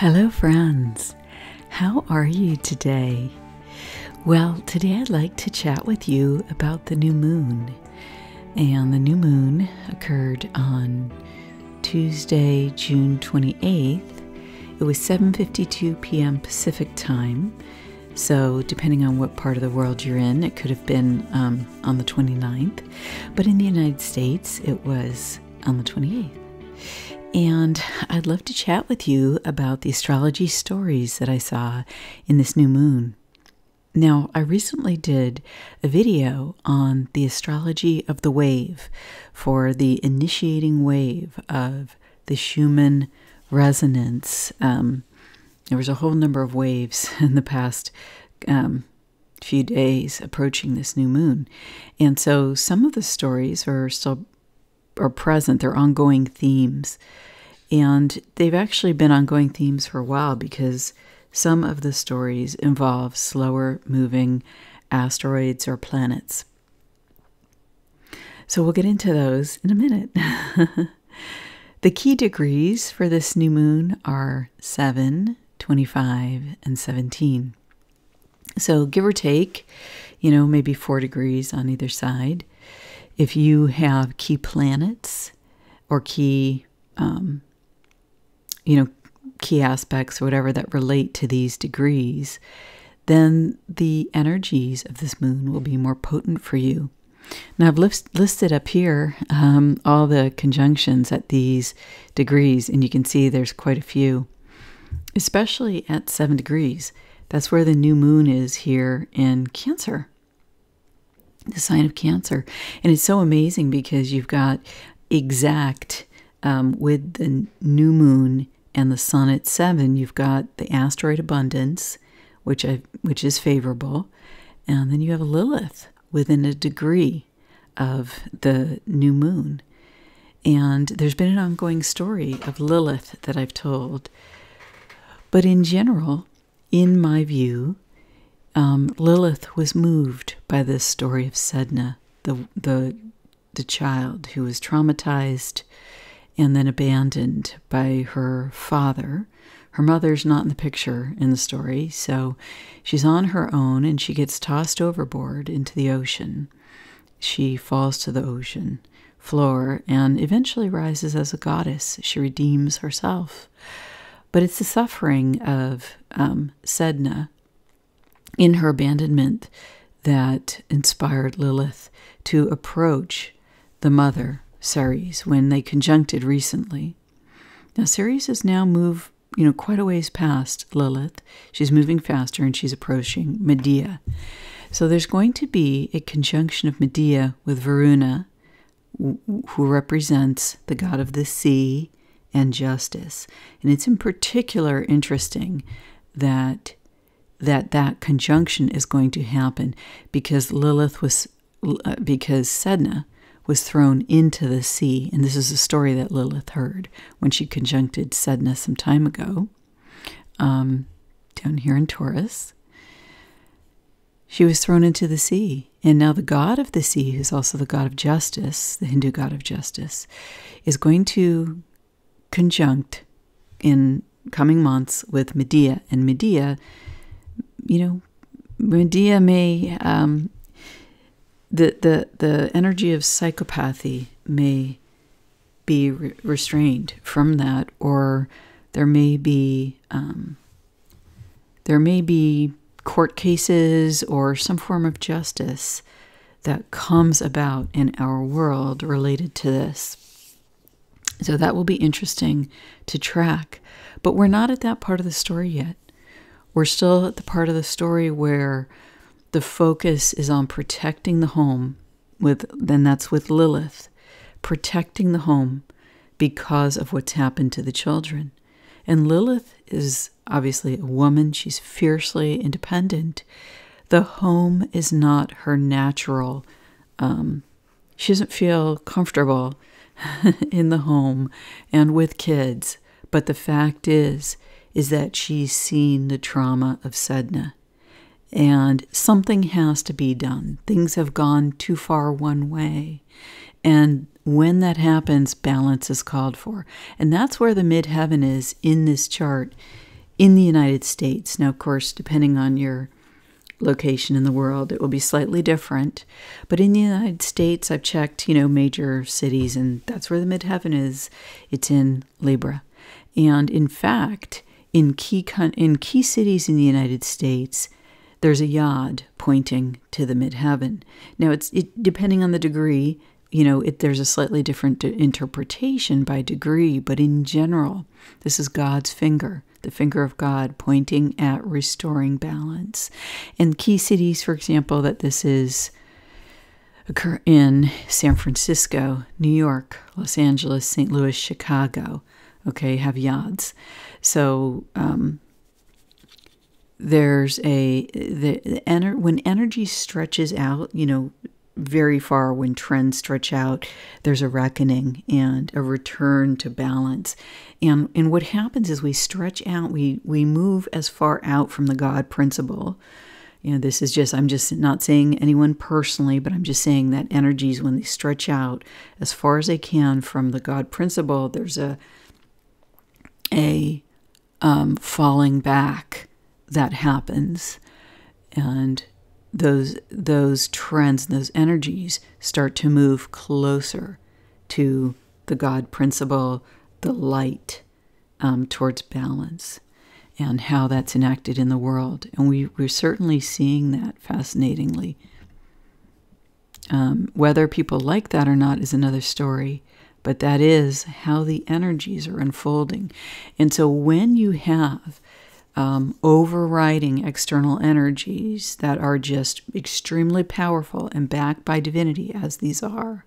Hello friends, how are you today? Well, today I'd like to chat with you about the new moon. And the new moon occurred on Tuesday, June 28th. It was 7:52 p.m. Pacific time. So depending on what part of the world you're in, it could have been on the 29th. But in the United States, it was on the 28th. And I'd love to chat with you about the astrology stories that I saw in this new moon. Now, I recently did a video on the astrology of the wave for the initiating wave of the Schumann resonance. There was a whole number of waves in the past few days approaching this new moon. And so some of the stories are present. They're ongoing themes. And they've actually been ongoing themes for a while because some of the stories involve slower moving asteroids or planets. So we'll get into those in a minute. The key degrees for this new moon are 7, 25, and 17. So give or take, maybe 4 degrees on either side. If you have key planets or key, key aspects or whatever that relate to these degrees, then the energies of this moon will be more potent for you. Now, I've listed up here all the conjunctions at these degrees, and you can see there's quite a few, especially at 7 degrees. That's where the new moon is here in Cancer, the sign of Cancer. And it's so amazing because you've got exact, with the new moon and the sun at 7, you've got the asteroid abundance, which is favorable. And then you have Lilith within a degree of the new moon. And there's been an ongoing story of Lilith that I've told. But in general, in my view, Lilith was moved by this story of Sedna, the child who was traumatized and then abandoned by her father. Her mother's not in the picture in the story, so she's on her own and she gets tossed overboard into the ocean. She falls to the ocean floor and eventually rises as a goddess. She redeems herself. But it's the suffering of Sedna in her abandonment that inspired Lilith to approach the mother, Ceres, when they conjuncted recently. Now, Ceres has now moved, quite a ways past Lilith. She's moving faster and she's approaching Medea. So there's going to be a conjunction of Medea with Varuna, who represents the god of the sea and justice. And it's in particular interesting that conjunction is going to happen because Sedna was thrown into the sea. And this is a story that Lilith heard when she conjuncted Sedna some time ago, down here in Taurus. She was thrown into the sea. And now the god of the sea, who's also the god of justice, the Hindu god of justice, is going to conjunct in coming months with Medea. And Medea, Medea may, the energy of psychopathy may be restrained from that, or there may be court cases or some form of justice that comes about in our world related to this. So that will be interesting to track. But we're not at that part of the story yet. We're still at the part of the story where the focus is on protecting the home, then that's with Lilith, protecting the home because of what's happened to the children. And Lilith is obviously a woman. She's fiercely independent. The home is not her natural. She doesn't feel comfortable in the home and with kids. But the fact is that she's seen the trauma of Sedna. And something has to be done. Things have gone too far one way. And when that happens, balance is called for. And that's where the midheaven is in this chart. in the United States. Now, of course, depending on your location in the world, it will be slightly different. But in the United States, I've checked, major cities, and that's where the midheaven is. It's in Libra. And in fact, in key cities in the United States, there's a yod pointing to the midheaven. Now, depending on the degree, there's a slightly different interpretation by degree, but in general, this is God's finger, the finger of God pointing at restoring balance. And key cities, for example, that this occur in San Francisco, New York, Los Angeles, St. Louis, Chicago, okay, have yods. So there's when energy stretches out, very far, when trends stretch out, there's a reckoning and a return to balance. And what happens is we stretch out, we move as far out from the God principle. This is just, I'm just not saying anyone personally, but I'm just saying that energies, when they stretch out as far as they can from the God principle, there's a falling back that happens. And those trends, those energies start to move closer to the God principle, the light, towards balance, and how that's enacted in the world. And we're certainly seeing that, fascinatingly. Whether people like that or not is another story, but that is how the energies are unfolding. And so when you have overriding external energies that are just extremely powerful and backed by divinity, as these are,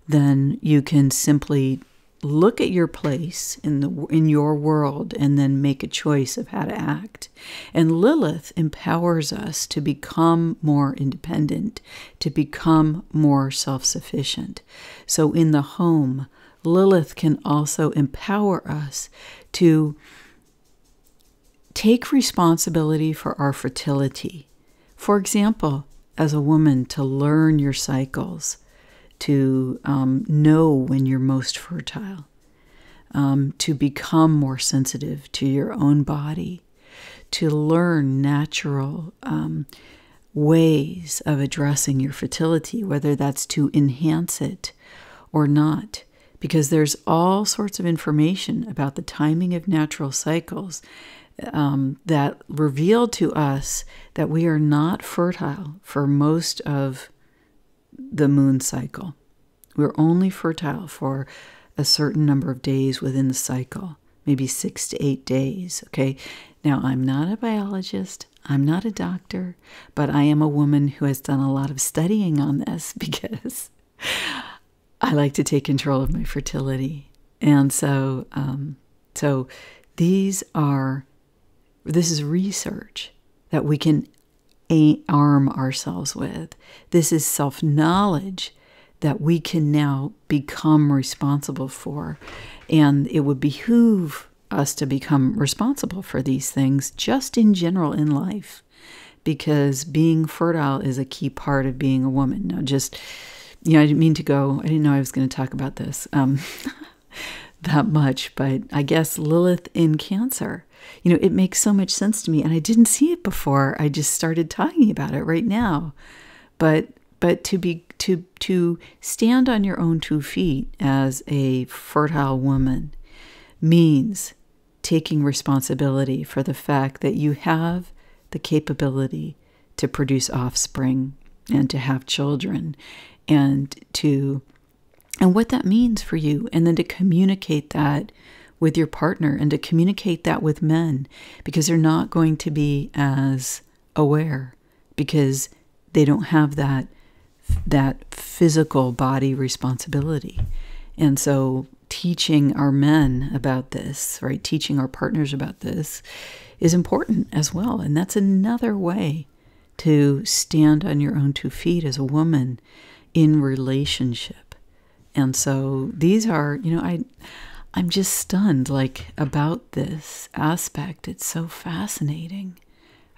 then you can simply look at your place in your world and then make a choice of how to act. And Lilith empowers us to become more independent, to become more self-sufficient. So in the home, Lilith can also empower us to take responsibility for our fertility. For example, as a woman, to learn your cycles, to know when you're most fertile, to become more sensitive to your own body, to learn natural ways of addressing your fertility, whether that's to enhance it or not. Because there's all sorts of information about the timing of natural cycles that reveal to us that we are not fertile for most of the moon cycle. We're only fertile for a certain number of days within the cycle, maybe 6 to 8 days, okay? Now, I'm not a biologist, I'm not a doctor, but I am a woman who has done a lot of studying on this because I like to take control of my fertility. And so, this is research that we can arm ourselves with. This is self-knowledge that we can now become responsible for. And it would behoove us to become responsible for these things just in general in life, because being fertile is a key part of being a woman. Now, just, I didn't know I was going to talk about this that much, but I guess Lilith in Cancer, it makes so much sense to me, and I didn't see it before. I just started talking about it right now. But to stand on your own 2 feet as a fertile woman means taking responsibility for the fact that you have the capability to produce offspring and to have children, and what that means for you, and then to communicate that with your partner and to communicate that with men, because they're not going to be as aware because they don't have that physical body responsibility. And so teaching our men about this, right, teaching our partners about this is important as well. And that's another way to stand on your own 2 feet as a woman in relationship. And so these are, I'm just stunned, about this aspect. It's so fascinating.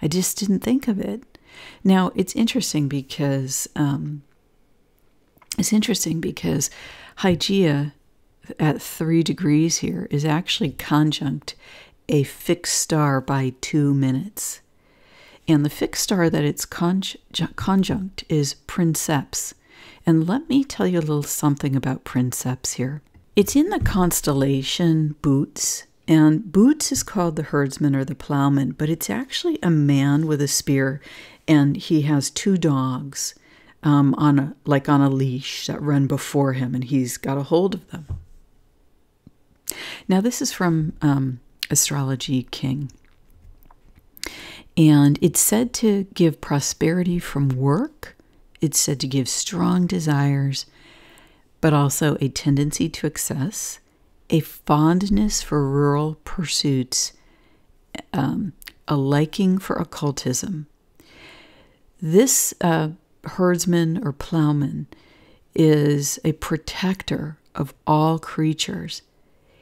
I just didn't think of it. Now, it's interesting because Hygeia at 3 degrees here is actually conjunct a fixed star by 2 minutes. And the fixed star that it's conjunct is Princeps. And let me tell you a little something about Princeps here. It's in the constellation Bootes, and Bootes is called the herdsman or the plowman, but it's actually a man with a spear, and he has 2 dogs on a leash that run before him, and he's got a hold of them. Now, this is from Astrology King. And it's said to give prosperity from work. It's said to give strong desires, but also a tendency to excess, a fondness for rural pursuits, a liking for occultism. This herdsman or plowman is a protector of all creatures.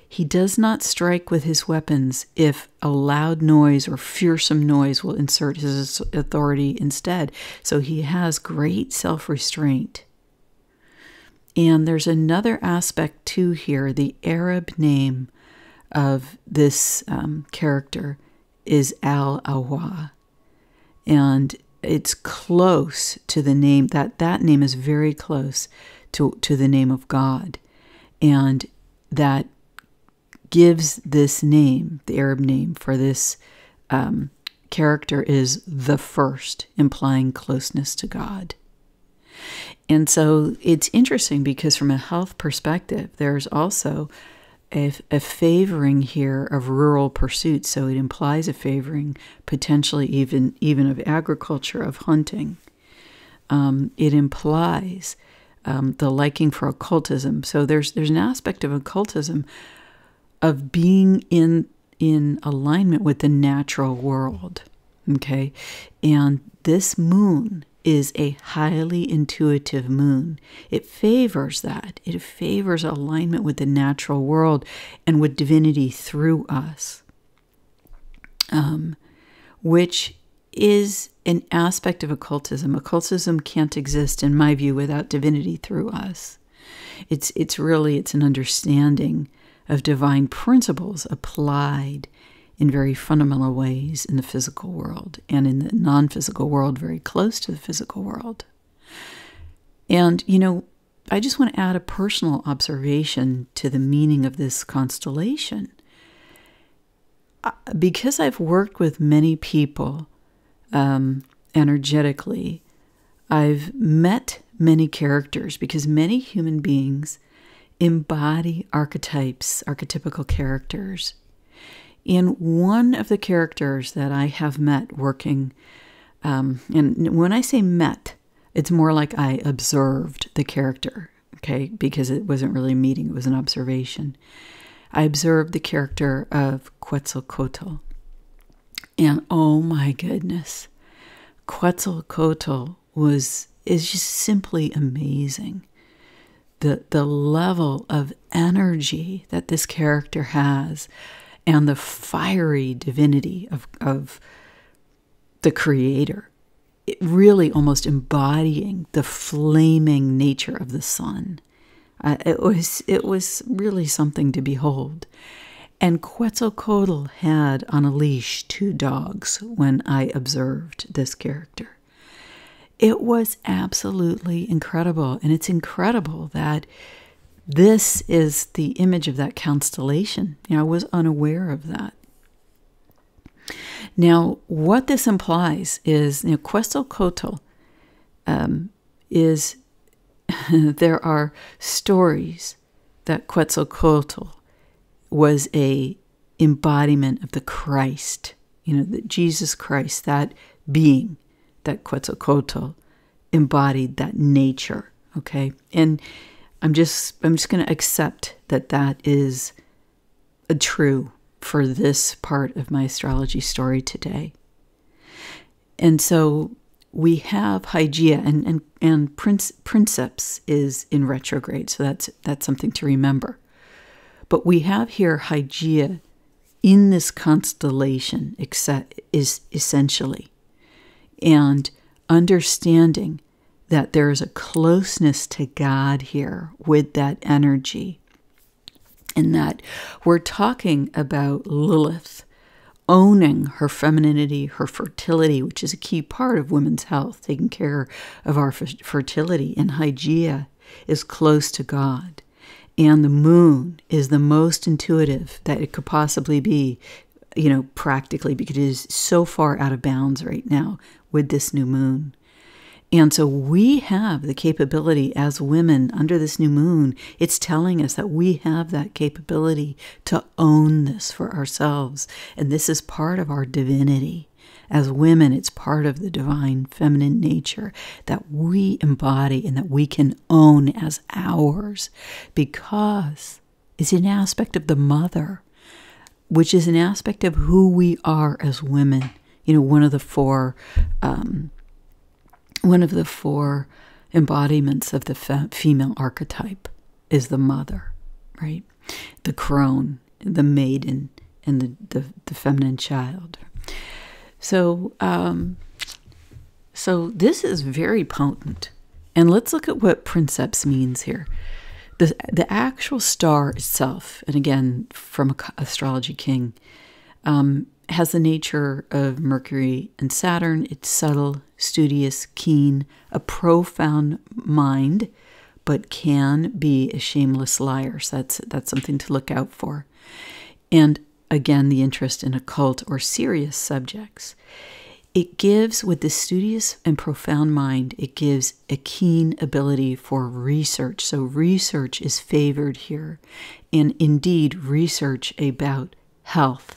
He does not strike with his weapons if a loud noise or fearsome noise will insert his authority instead. So he has great self-restraint. And there's another aspect too here. The Arab name of this character is Al-Awa. And it's close to the name, that name is very close to the name of God. And that gives this name, the Arab name for this character is the first, implying closeness to God. And so it's interesting because from a health perspective, there's also a favoring here of rural pursuits. So it implies a favoring potentially even of agriculture, of hunting. It implies the liking for occultism. So there's an aspect of occultism of being in alignment with the natural world, okay? And this moon is a highly intuitive moon. It favors that. It favors alignment with the natural world and with divinity through us, which is an aspect of occultism. Occultism can't exist, in my view, without divinity through us. It's an understanding of divine principles applied in very fundamental ways in the physical world and in the non-physical world, very close to the physical world. And, I just want to add a personal observation to the meaning of this constellation. Because I've worked with many people energetically, I've met many characters because many human beings embody archetypes, archetypical characters. And one of the characters that I have met working, and when I say met, it's more like I observed the character, okay, because it wasn't really a meeting, it was an observation. I observed the character of Quetzalcoatl. And oh my goodness, Quetzalcoatl is just simply amazing. The level of energy that this character has and the fiery divinity of the creator, it really almost embodying the flaming nature of the sun. It was really something to behold. And Quetzalcoatl had on a leash 2 dogs when I observed this character. It was absolutely incredible. And it's incredible that this is the image of that constellation. I was unaware of that. Now, what this implies is, Quetzalcoatl is, there are stories that Quetzalcoatl was a embodiment of the Christ, that Jesus Christ, that being, that Quetzalcoatl embodied that nature, okay? And I'm just going to accept that is true for this part of my astrology story today. And so we have Hygiea, and Princeps is in retrograde, so that's something to remember. But we have here Hygiea in this constellation is essentially, and understanding that there is a closeness to God here with that energy, and that we're talking about Lilith, owning her femininity, her fertility, which is a key part of women's health, taking care of our fertility. And Hygiea is close to God. And the moon is the most intuitive that it could possibly be, practically, because it is so far out of bounds right now with this new moon. And so we have the capability as women under this new moon. It's telling us that we have that capability to own this for ourselves. And this is part of our divinity. As women, it's part of the divine feminine nature that we embody and that we can own as ours, because it's an aspect of the mother, which is an aspect of who we are as women. One of the four embodiments of the female archetype is the mother, right? The crone, the maiden, and the feminine child. So this is very potent. And let's look at what princeps means here. The actual star itself, and again, from Astrology King, has the nature of Mercury and Saturn. It's subtle, studious, keen, a profound mind, but can be a shameless liar. So that's something to look out for. And again, the interest in occult or serious subjects. It gives, with the studious and profound mind, it gives a keen ability for research. So research is favored here. And indeed, research about health.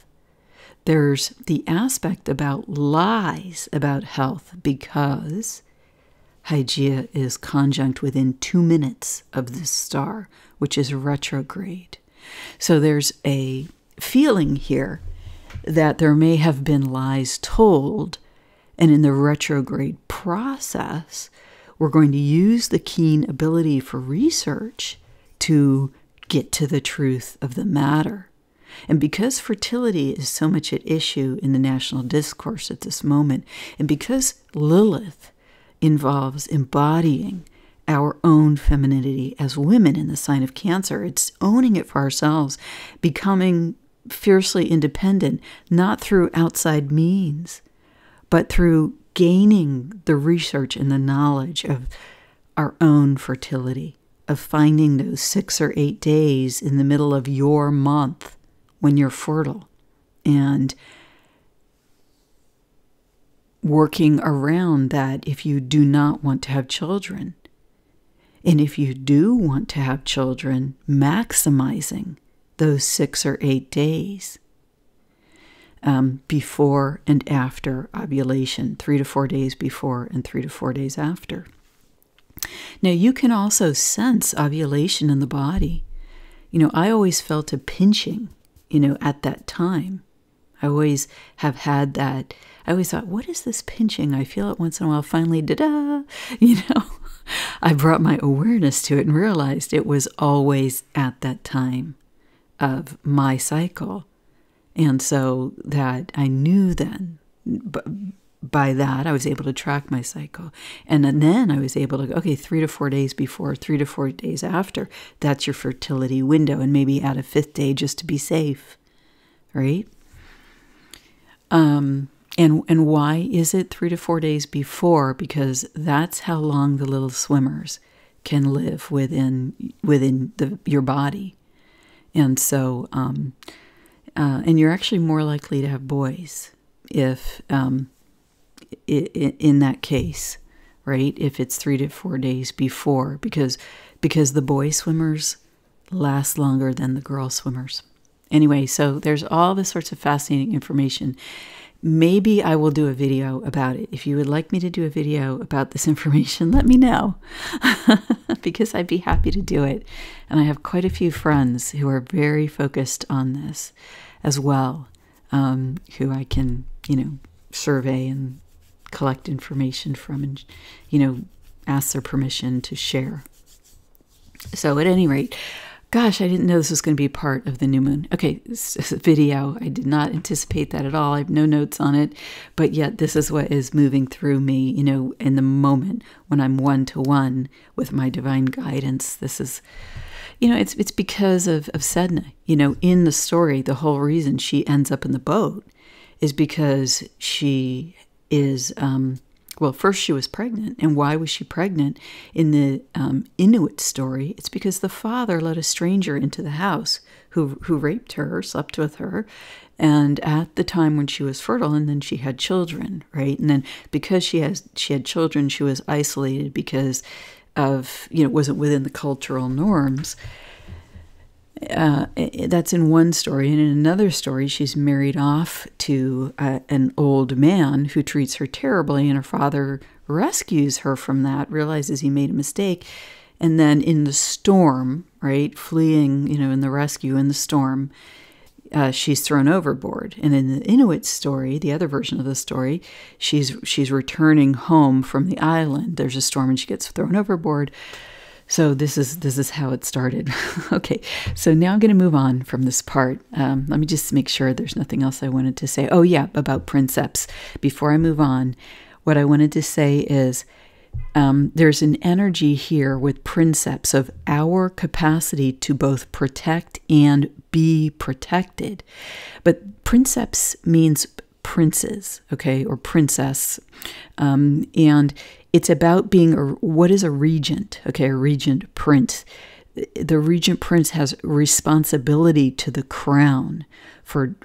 There's the aspect about lies about health, because Hygiea is conjunct within 2 minutes of this star, which is retrograde. So there's a feeling here that there may have been lies told, and in the retrograde process, we're going to use the keen ability for research to get to the truth of the matter. And because fertility is so much at issue in the national discourse at this moment, and because Lilith involves embodying our own femininity as women in the sign of Cancer, it's owning it for ourselves, becoming fiercely independent, not through outside means, but through gaining the research and the knowledge of our own fertility, of finding those 6 or 8 days in the middle of your month when you're fertile, and working around that if you do not want to have children. And if you do want to have children, maximizing those 6 or 8 days before and after ovulation, 3 to 4 days before and 3 to 4 days after. Now, you can also sense ovulation in the body. I always felt a pinching at that time. I always have had that. I always thought, what is this pinching? I feel it once in a while. Finally, da-da, I brought my awareness to it and realized it was always at that time of my cycle. And so that I knew then, by that, I was able to track my cycle. And then I was able to go, okay, 3 to 4 days before, 3 to 4 days after, that's your fertility window, and maybe add a 5th day just to be safe, right? And why is it 3 to 4 days before? Because that's how long the little swimmers can live within your body. And so, and you're actually more likely to have boys if, in that case, right? If it's 3 to 4 days before, because the boy swimmers last longer than the girl swimmers. Anyway, so there's all this sorts of fascinating information. Maybe I will do a video about it. If you would like me to do a video about this information, let me know, because I'd be happy to do it. And I have quite a few friends who are very focused on this as well, who I can, survey and collect information from and, ask their permission to share. So at any rate, gosh, I didn't know this was going to be part of the new moon. Okay, this video, I did not anticipate that at all. I have no notes on it, but yet this is what is moving through me, in the moment when I'm one-to-one with my divine guidance. This is, it's because of Sedna. In the story, the whole reason she ends up in the boat is because she is, well, first she was pregnant. And why was she pregnant? In the Inuit story, it's because the father let a stranger into the house who raped her, slept with her, and at the time when she was fertile, and then she had children, right? And then because she had children, she was isolated because of, it wasn't within the cultural norms. That's in one story. And in another story, she's married off to an old man who treats her terribly, and her father rescues her from that, realizes he made a mistake. And then in the storm, right, fleeing, in the rescue, in the storm, she's thrown overboard. And in the Inuit story, the other version of the story, she's returning home from the island. There's a storm and she gets thrown overboard. So this is how it started. Okay, so now I'm going to move on from this part. Let me just make sure there's nothing else I wanted to say. Oh yeah, about princeps. Before I move on, what I wanted to say is there's an energy here with princeps of our capacity to both protect and be protected. But princeps means princes, okay, or princess. And it's about being, what is a regent? Okay, a regent prince. The regent prince has responsibility to the crown for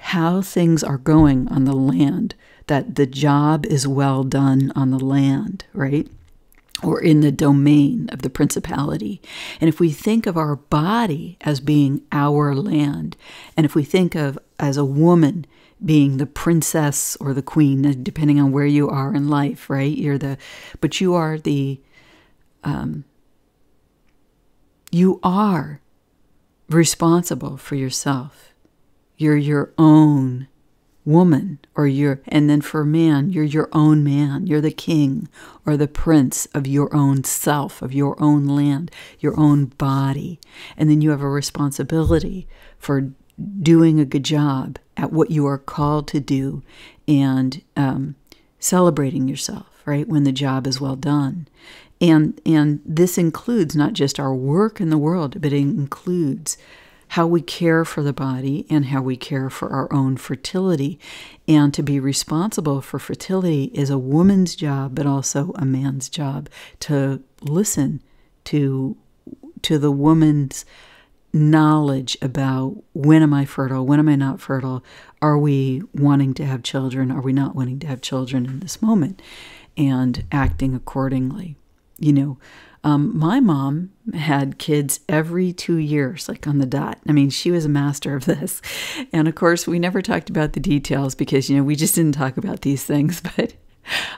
how things are going on the land, that the job is well done on the land, right? Or in the domain of the principality. And if we think of our body as being our land, and if we think of as a woman being the princess or the queen, depending on where you are in life, right? But you are you are responsible for yourself. You're your own woman, and then for a man, you're your own man. You're the king or the prince of your own self, of your own land, your own body. And then you have a responsibility for doing a good job at what you are called to do, and celebrating yourself, right, when the job is well done. And this includes not just our work in the world, but it includes how we care for the body and how we care for our own fertility. And to be responsible for fertility is a woman's job, but also a man's job, to listen to the woman's knowledge about, when am I fertile, when am I not fertile, are we wanting to have children, are we not wanting to have children in this moment, and acting accordingly. My mom had kids every 2 years, like on the dot. I mean, she was a master of this. And of course, we never talked about the details because, we just didn't talk about these things. But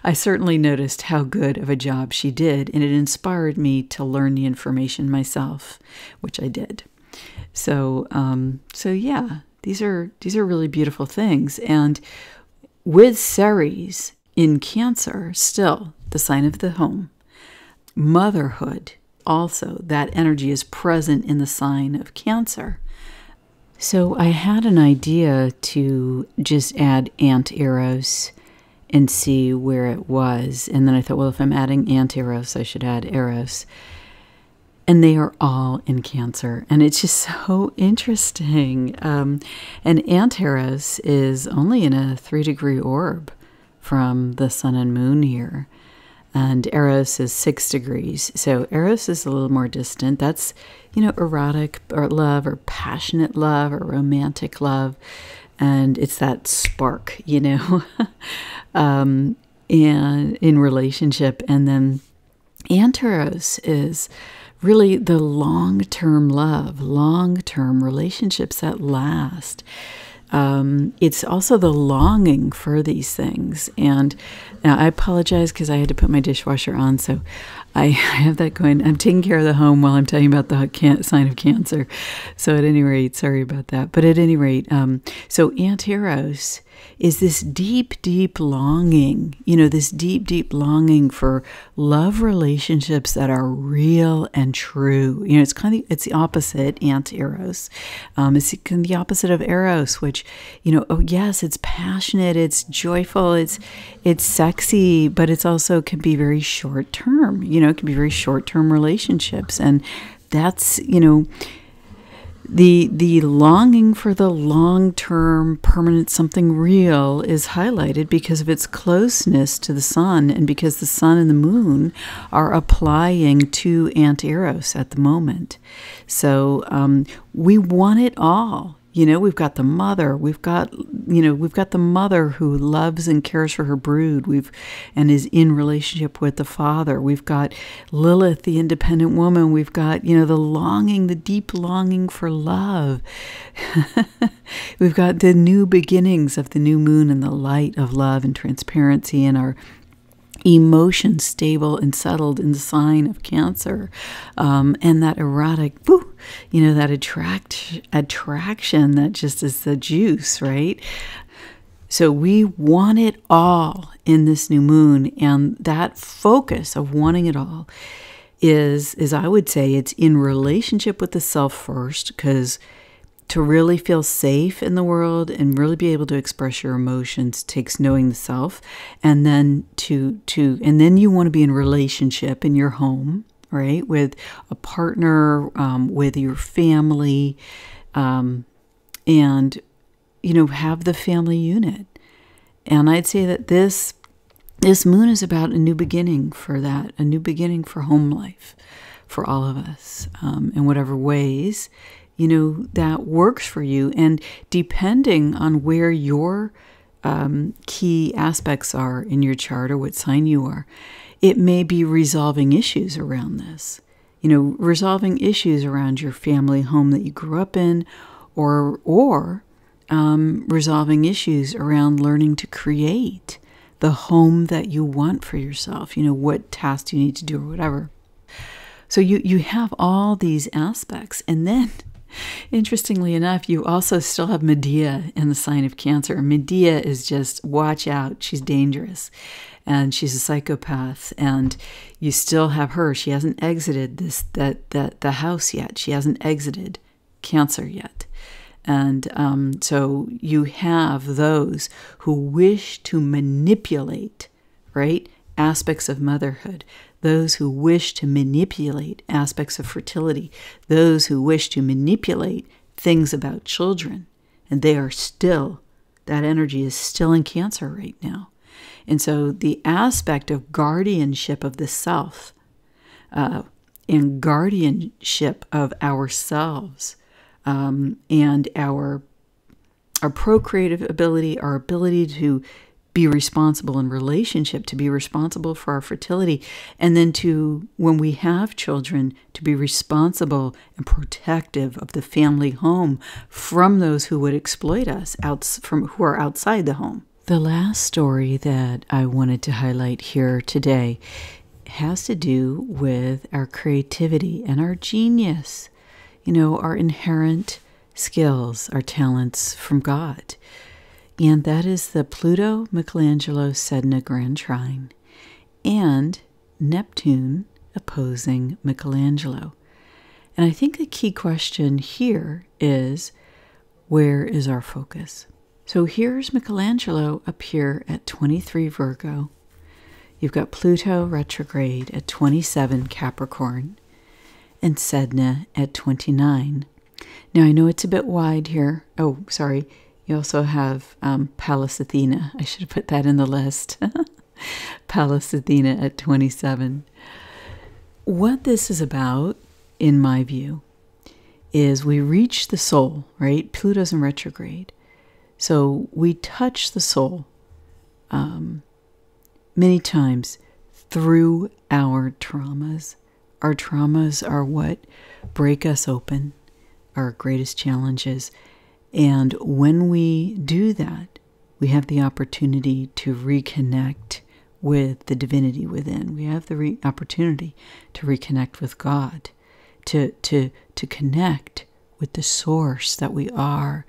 I certainly noticed how good of a job she did. And it inspired me to learn the information myself, which I did. So yeah, these are really beautiful things. And with Ceres in Cancer, still the sign of the home, motherhood, also, that energy is present in the sign of Cancer. So I had an idea to just add Anti-Eros and see where it was. And then I thought, well, if I'm adding Anti-Eros, I should add Eros. And they are all in Cancer. And it's just so interesting. And Anti-Eros is only in a 3-degree orb from the sun and moon here. And Eros is 6 degrees. So Eros is a little more distant. That's, erotic or love or passionate love or romantic love. And it's that spark, and in relationship. And then Anti-Eros is really the long-term love, long-term relationships that last. It's also the longing for these things. And now I apologize because I had to put my dishwasher on, so I have that going. I'm taking care of the home while I'm talking about the sign of Cancer. So at any rate, sorry about that. But at any rate, so Anti-Eros is this deep, deep longing, this deep, deep longing for love relationships that are real and true. It's it's the opposite, Anti-Eros. It's kind of the opposite of Eros, which, oh yes, it's passionate, it's joyful, it's sexy, but it's also can be very short term. It can be very short term relationships, and that's The longing for the long-term, permanent, something real is highlighted because of its closeness to the sun, and because the sun and the moon are applying to Anti-Eros at the moment. So we want it all. You know, we've got the mother, we've got the mother who loves and cares for her brood, and is in relationship with the father. We've got Lilith, the independent woman. We've got, the longing, the deep longing for love. We've got the new beginnings of the new moon and the light of love and transparency, and our emotions stable and settled in the sign of Cancer, and that erotic, that attraction that just is the juice, right? So we want it all in this new moon, and that focus of wanting it all is I would say, it's in relationship with the self first, because to really feel safe in the world and really be able to express your emotions takes knowing the self. And then and then you want to be in relationship in your home, right? With a partner, with your family, and, have the family unit. And I'd say that this moon is about a new beginning for that, a new beginning for home life for all of us, in whatever ways that works for you. And depending on where your key aspects are in your chart, or what sign you are, it may be resolving issues around this. Resolving issues around your family home that you grew up in, or resolving issues around learning to create the home that you want for yourself, what tasks you need to do or whatever. So you have all these aspects. And then, interestingly enough, you also still have Medea in the sign of Cancer. Medea is just, watch out, she's dangerous. And she's a psychopath. And you still have her. She hasn't exited the house yet. She hasn't exited Cancer yet. And so you have those who wish to manipulate, right, aspects of motherhood, those who wish to manipulate aspects of fertility, those who wish to manipulate things about children. And they are still, that energy is still in Cancer right now. And so the aspect of guardianship of the self, and guardianship of ourselves, and our procreative ability, our ability to be responsible in relationship, to be responsible for our fertility, and then to, when we have children, to be responsible and protective of the family home from those who would exploit us, who are outside the home. The last story that I wanted to highlight here today has to do with our creativity and our genius, our inherent skills, our talents from God. And that is the Pluto, Michelangelo, Sedna Grand Trine, and Neptune opposing Michelangelo. And I think the key question here is, where is our focus? So here's Michelangelo up here at 23 Virgo. You've got Pluto retrograde at 27 Capricorn, and Sedna at 29. Now I know it's a bit wide here. Oh, sorry. You also have Pallas Athena. I should have put that in the list. Pallas Athena at 27. What this is about, in my view, is we reach the soul, right? Pluto's in retrograde. So we touch the soul many times through our traumas. Our traumas are what break us open, our greatest challenges. And when we do that, we have the opportunity to reconnect with the divinity within. We have the opportunity to reconnect with God, to connect with the source that we are.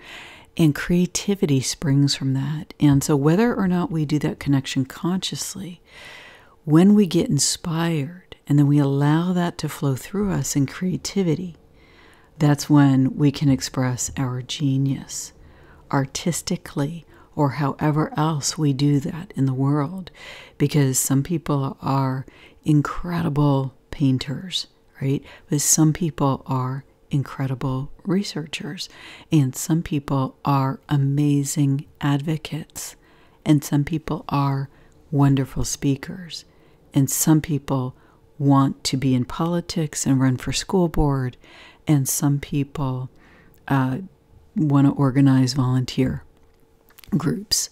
And creativity springs from that. And so whether or not we do that connection consciously, when we get inspired and then we allow that to flow through us in creativity, that's when we can express our genius artistically, or however else we do that in the world. Because some people are incredible painters, right? But some people are incredible researchers, and some people are amazing advocates, and some people are wonderful speakers, and some people want to be in politics and run for school board, and some people want to organize volunteer groups.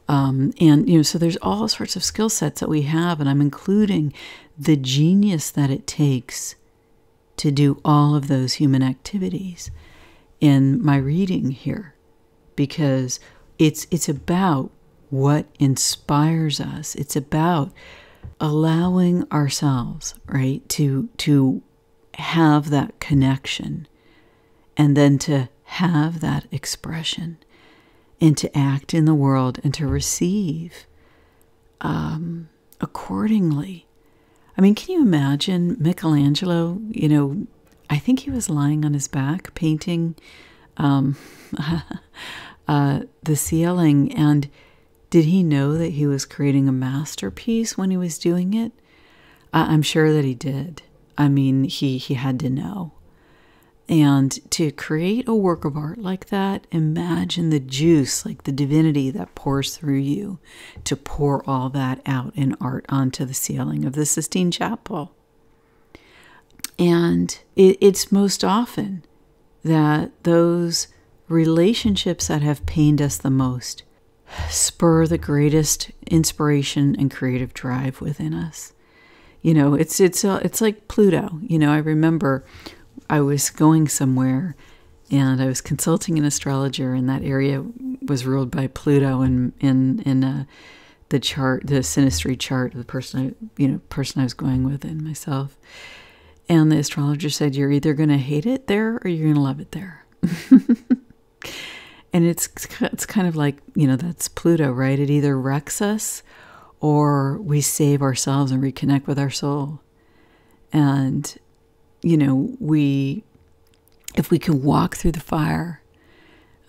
And, so there's all sorts of skill sets that we have, and I'm including the genius that it takes to do all of those human activities in my reading here, because it's about what inspires us. It's about allowing ourselves, right, to have that connection, and then to have that expression, and to act in the world, and to receive accordingly. I mean, can you imagine Michelangelo? I think he was lying on his back painting the ceiling, and did he know that he was creating a masterpiece when he was doing it? I'm sure that he did. I mean, he had to know. And to create a work of art like that, imagine the juice, like the divinity that pours through you to pour all that out in art onto the ceiling of the Sistine Chapel. And it's most often that those relationships that have pained us the most spur the greatest inspiration and creative drive within us. It's like Pluto. I remember I was going somewhere and I was consulting an astrologer, and that area was ruled by Pluto in the chart, the synastry chart of the person I was going with and myself. And the astrologer said, you're either going to hate it there or you're going to love it there. And it's kind of like, that's Pluto, right? It either wrecks us or we save ourselves and reconnect with our soul. And if we can walk through the fire,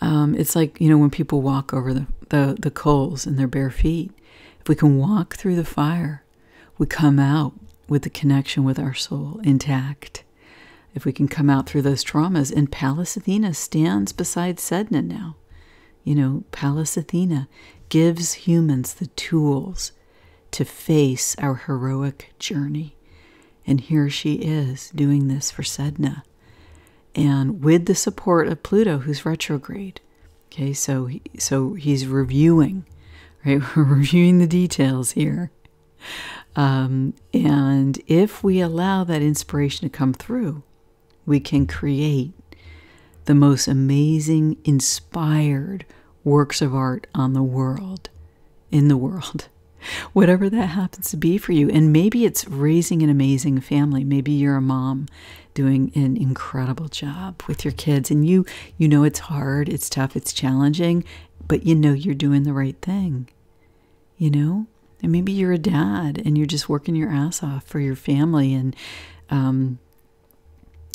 it's like, when people walk over the coals in their bare feet. If we can walk through the fire, we come out with the connection with our soul intact. If we can come out through those traumas, and Pallas Athena stands beside Sedna now. Pallas Athena gives humans the tools to face our heroic journey. And here she is doing this for Sedna, and with the support of Pluto, who's retrograde. Okay, so he's reviewing, right? We're reviewing the details here. And if we allow that inspiration to come through, we can create the most amazing, inspired works of art in the world. Whatever that happens to be for you. And maybe it's raising an amazing family. Maybe you're a mom doing an incredible job with your kids, and you know it's hard, it's tough, it's challenging, but you're doing the right thing. And maybe you're a dad and you're just working your ass off for your family, and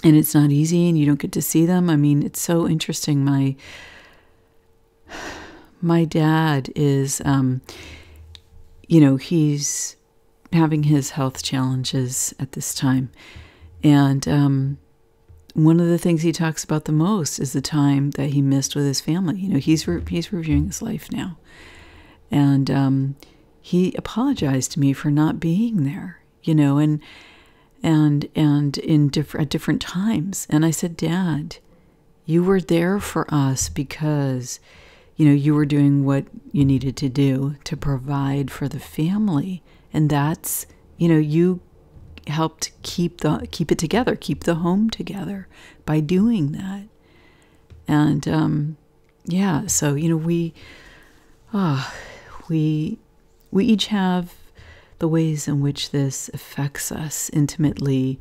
it's not easy, and you don't get to see them. I mean, it's so interesting. My dad is he's having his health challenges at this time. And one of the things he talks about the most is the time that he missed with his family. He's reviewing his life now. And he apologized to me for not being there, and at different times. And I said, Dad, you were there for us because you were doing what you needed to do to provide for the family. And that's, you helped keep it together, keep the home together by doing that. And, yeah, so, we each have the ways in which this affects us intimately,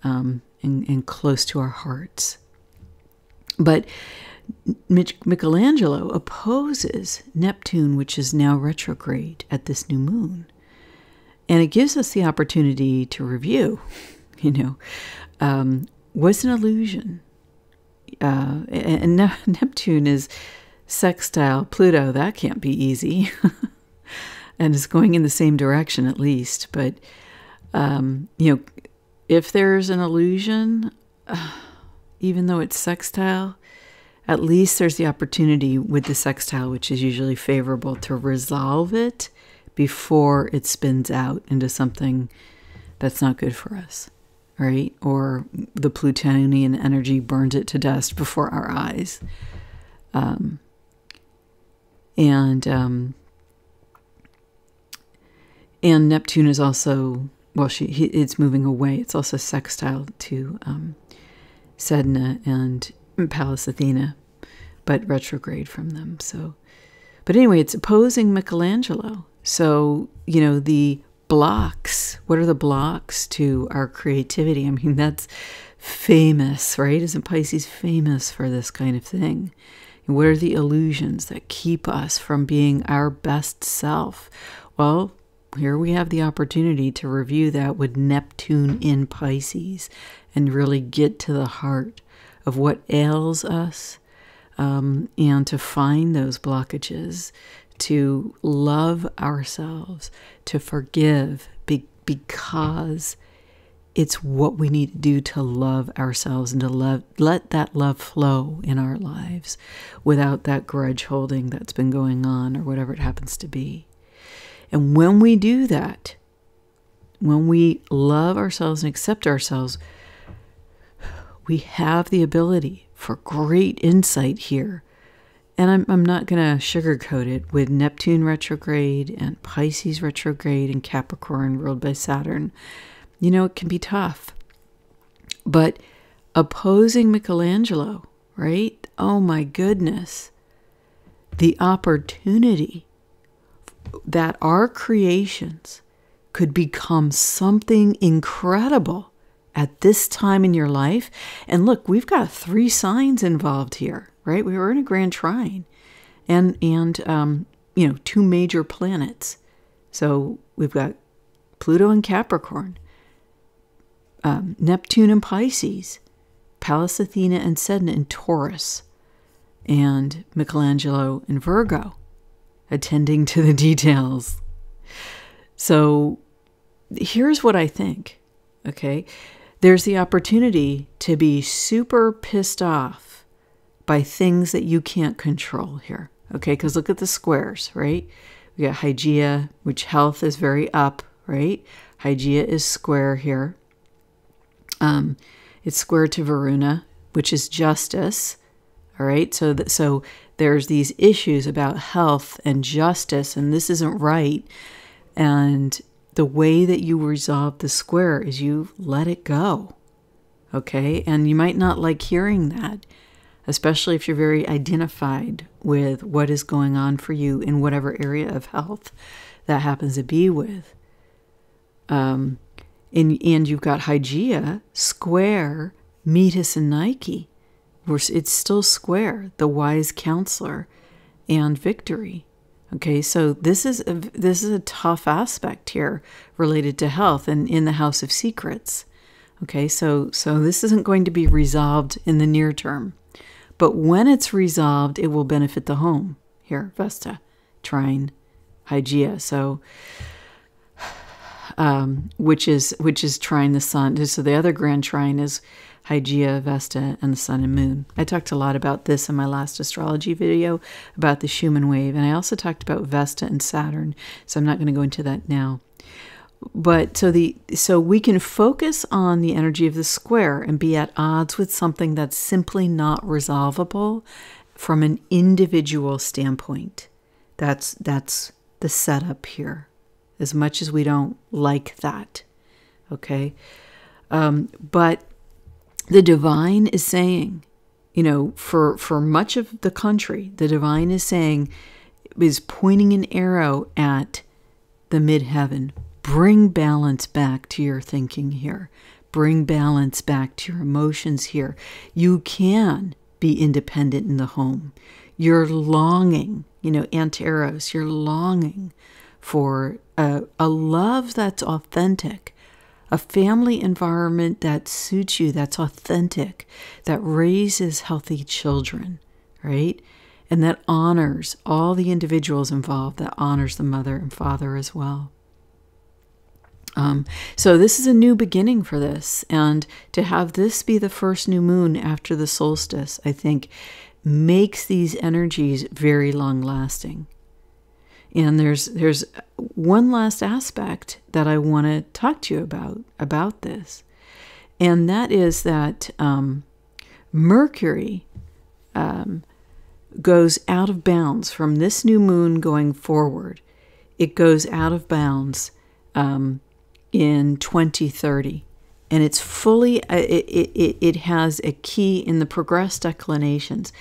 and close to our hearts. But Michelangelo opposes Neptune, which is now retrograde at this new moon. And it gives us the opportunity to review, what's an illusion? And Neptune is sextile Pluto. That can't be easy. And it's going in the same direction at least. But, if there's an illusion, even though it's sextile, at least there's the opportunity with the sextile, which is usually favorable, to resolve it before it spins out into something that's not good for us, right? Or the Plutonian energy burns it to dust before our eyes. And Neptune is also, well, it's moving away. It's also sextile to Sedna and Pallas Athena, but retrograde from them. So, but anyway, it's opposing Michelangelo. So, you know, the blocks, what are the blocks to our creativity? I mean, that's famous, right? Isn't Pisces famous for this kind of thing? And what are the illusions that keep us from being our best self? Well, here we have the opportunity to review that with Neptune in Pisces and really get to the heart of what ails us, and to find those blockages, to love ourselves, to forgive, because it's what we need to do to love ourselves and to let that love flow in our lives without that grudge holding that's been going on or whatever it happens to be. And when we do that, when we love ourselves and accept ourselves, we have the ability for great insight here. And I'm not going to sugarcoat it with Neptune retrograde and Pisces retrograde and Capricorn ruled by Saturn. You know, it can be tough. But opposing Michelangelo, right? Oh my goodness. The opportunity that our creations could become something incredible at this time in your life. And look, we've got 3 signs involved here, right? We were in a grand trine and you know, 2 major planets. So we've got Pluto and Capricorn, Neptune and Pisces, Pallas Athena and Sedna in Taurus, and Michelangelo in Virgo, attending to the details. So here's what I think, okay? There's the opportunity to be super pissed off by things that you can't control here, okay? Because look at the squares, right? We got Hygiea, which health is very up, right? Hygiea is square here. It's square to Varuna, which is justice, all right? So there's these issues about health and justice, and this isn't right. And the way that you resolve the square is you let it go, okay? And you might not like hearing that, especially if you're very identified with what is going on for you in whatever area of health that happens to be with. And you've got Hygeia, square, Metis and Nike. It's still square, the wise counselor, and victory. Okay, so this is a tough aspect here related to health and in the house of secrets. Okay, so this isn't going to be resolved in the near term, but when it's resolved, it will benefit the home. Here, Vesta, trine, Hygeia. So, which is trine the sun. So the other grand trine is Hygeia, Vesta, and the sun and moon. I talked a lot about this in my last astrology video about the Schumann Wave, and I also talked about Vesta and Saturn, so I'm not going to go into that now. But so we can focus on the energy of the square and be at odds with something that's simply not resolvable from an individual standpoint. That's the setup here, as much as we don't like that, okay? But the divine is saying, you know, for much of the country, the divine is pointing an arrow at the midheaven. Bring balance back to your thinking here. Bring balance back to your emotions here. You can be independent in the home. You're longing, you know, Anteros, you're longing for a love that's authentic, a family environment that suits you, that's authentic, that raises healthy children, right? And that honors all the individuals involved, that honors the mother and father as well. So this is a new beginning for this, and to have this be the first new moon after the solstice, I think, makes these energies very long-lasting. And there's one last aspect that I want to talk to you about this, and that is that Mercury goes out of bounds from this new moon going forward. It goes out of bounds in 2030, and it's fully it has a key in the progressed declinations.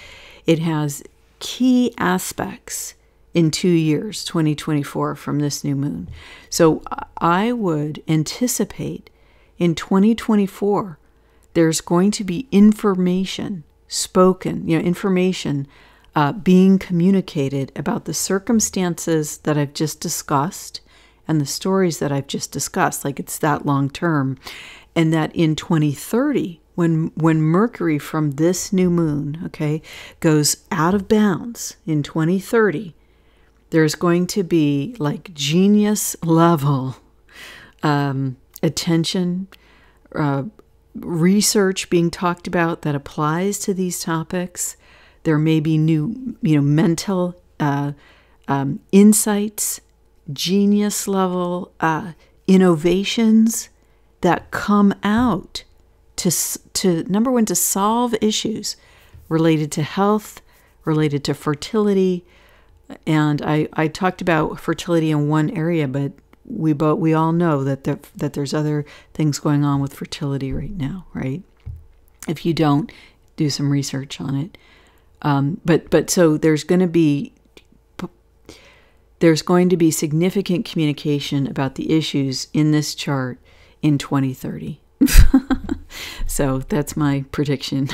It has key aspects in 2 years, 2024, from this new moon. So I would anticipate in 2024 there's going to be information spoken, information being communicated about the circumstances that I've just discussed and the stories that I've just discussed, like it's that long term. And that in 2030, when Mercury from this new moon, okay, goes out of bounds in 2030, there's going to be like genius level attention, research being talked about that applies to these topics. There may be new, mental insights, genius level innovations that come out to number one, to solve issues related to health, related to fertility. And I talked about fertility in one area, but we all know that there's other things going on with fertility right now, right? If you don't, do some research on it. But so there's going to be significant communication about the issues in this chart in 2030. So that's my prediction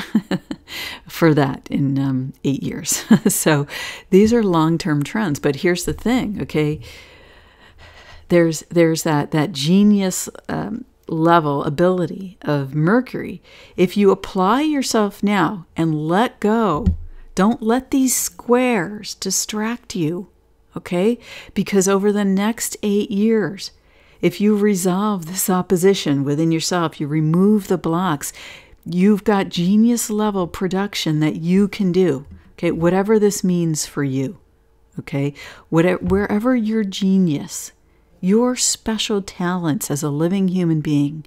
for that in 8 years. So these are long-term trends. But here's the thing, okay? There's that genius level ability of Mercury. If you apply yourself now and let go, don't let these squares distract you, okay? Because over the next 8 years, if you resolve this opposition within yourself, you remove the blocks, you've got genius level production that you can do, okay? Whatever this means for you, okay? Wherever your genius, your special talents as a living human being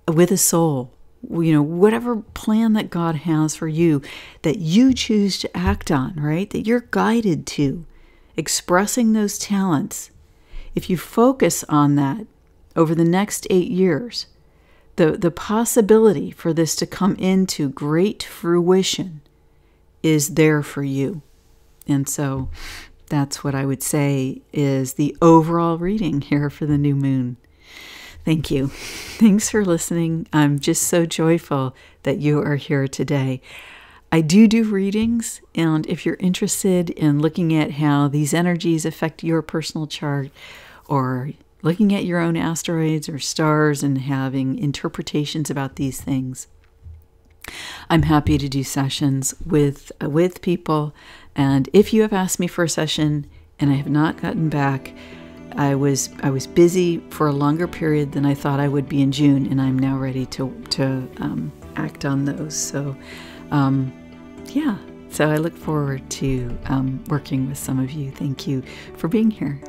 with a soul, whatever plan that God has for you that you choose to act on, right? That you're guided to expressing those talents. If you focus on that over the next 8 years, the possibility for this to come into great fruition is there for you. And so that's what I would say is the overall reading here for the new moon. Thank you. Thanks for listening. I'm just so joyful that you are here today. I do readings, and if you're interested in looking at how these energies affect your personal chart, or looking at your own asteroids or stars and having interpretations about these things, I'm happy to do sessions with people. And if you have asked me for a session and I have not gotten back, I was busy for a longer period than I thought I would be in June, and I'm now ready to act on those. So, yeah. So I look forward to working with some of you. Thank you for being here.